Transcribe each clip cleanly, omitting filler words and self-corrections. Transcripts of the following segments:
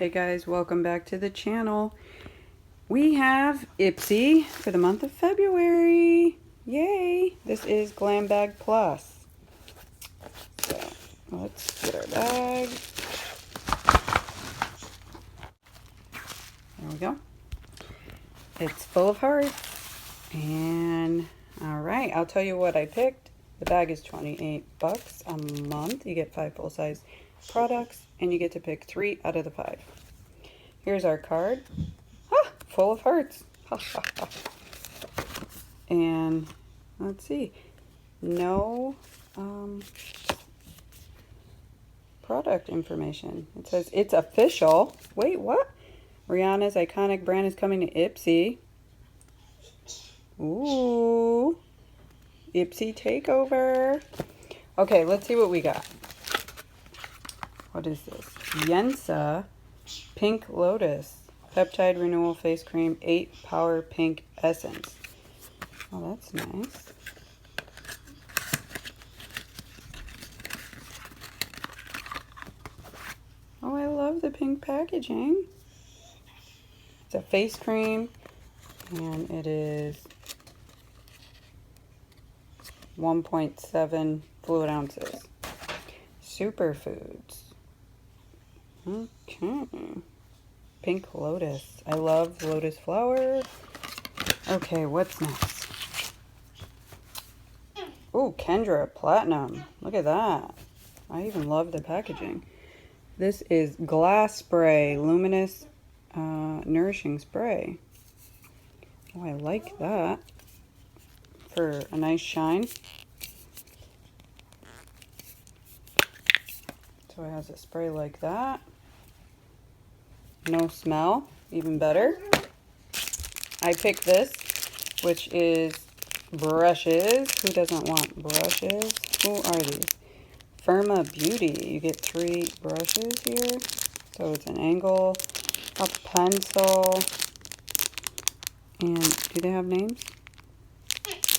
Hey guys, welcome back to the channel. We have Ipsy for the month of February. Yay! This is Glam Bag Plus. So let's get our bag. There we go. It's full of hearts. And alright, I'll tell you what I picked. The bag is 28 bucks a month. You get 5 full-size products and you get to pick 3 out of the 5. Here's our card. Ah, full of hearts. And let's see. No product information. It says it's official. Wait, what? Rihanna's iconic brand is coming to Ipsy. Ooh. Ipsy takeover. Okay, let's see what we got. What is this? Yensa Pink Lotus Peptide Renewal Face Cream 8 Power Pink Essence. Oh, that's nice. Oh, I love the pink packaging. It's a face cream and it is 1.7 fluid ounces. Superfoods. Okay. Pink Lotus. I love lotus flower. Okay, what's next? Oh, Kendra Platinum. Look at that. I even love the packaging. This is glass spray. Luminous nourishing spray. Oh, I like that. For a nice shine. So it has a spray like that. No smell, even better. I picked this, which is brushes. Who doesn't want brushes? Who are these? Firma Beauty. You get 3 brushes here. So it's an angle, a pencil, and do they have names?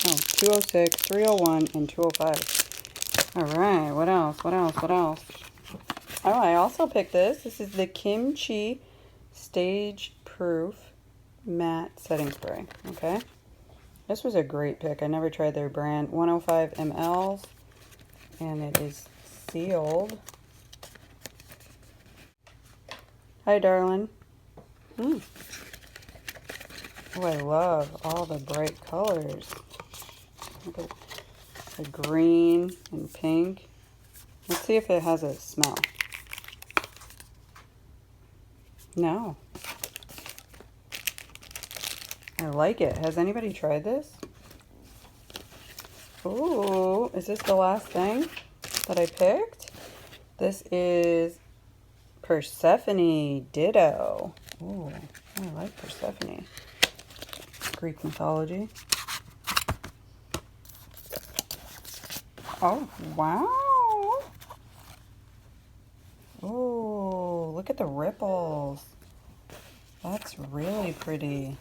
Oh, 206, 301, and 205. All right, what else? What else? What else? Oh, I also picked this. This is the Kimchi Stage Proof Matte Setting Spray. Okay. This was a great pick. I never tried their brand. 105 mLs. And it is sealed. Hi, darling. Oh, I love all the bright colors. Look at the green and pink. Let's see if it has a smell. No. I like it. Has anybody tried this? Ooh, is this the last thing that I picked? This is Persephone Ditto. Ooh, I like Persephone. Greek mythology. Oh, wow. Ooh, look at the ripples. That's really pretty.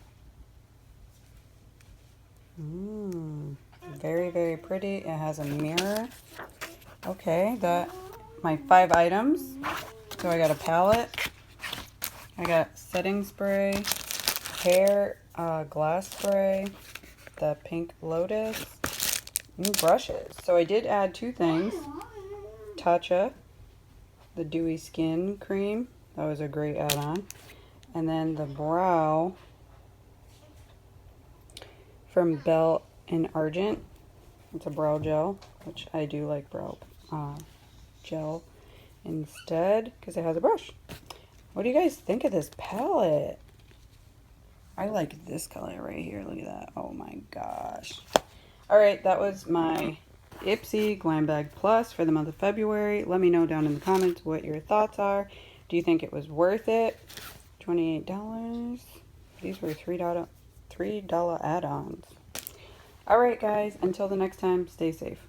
Very, very pretty. It has a mirror. Okay, my 5 items. So I got a palette. I got setting spray, hair glass spray, the pink lotus, and brushes. So I did add 2 things. Tatcha, the dewy skin cream. That was a great add-on. And then the brow from Belle and Argent. It's a brow gel, which I do like brow gel instead because it has a brush. What do you guys think of this palette? I like this color right here. Look at that. Oh my gosh. Alright, that was my Ipsy Glam Bag Plus for the month of February. Let me know down in the comments what your thoughts are. Do you think it was worth it? $28. These were $3 add-ons. Alright guys, until the next time, stay safe.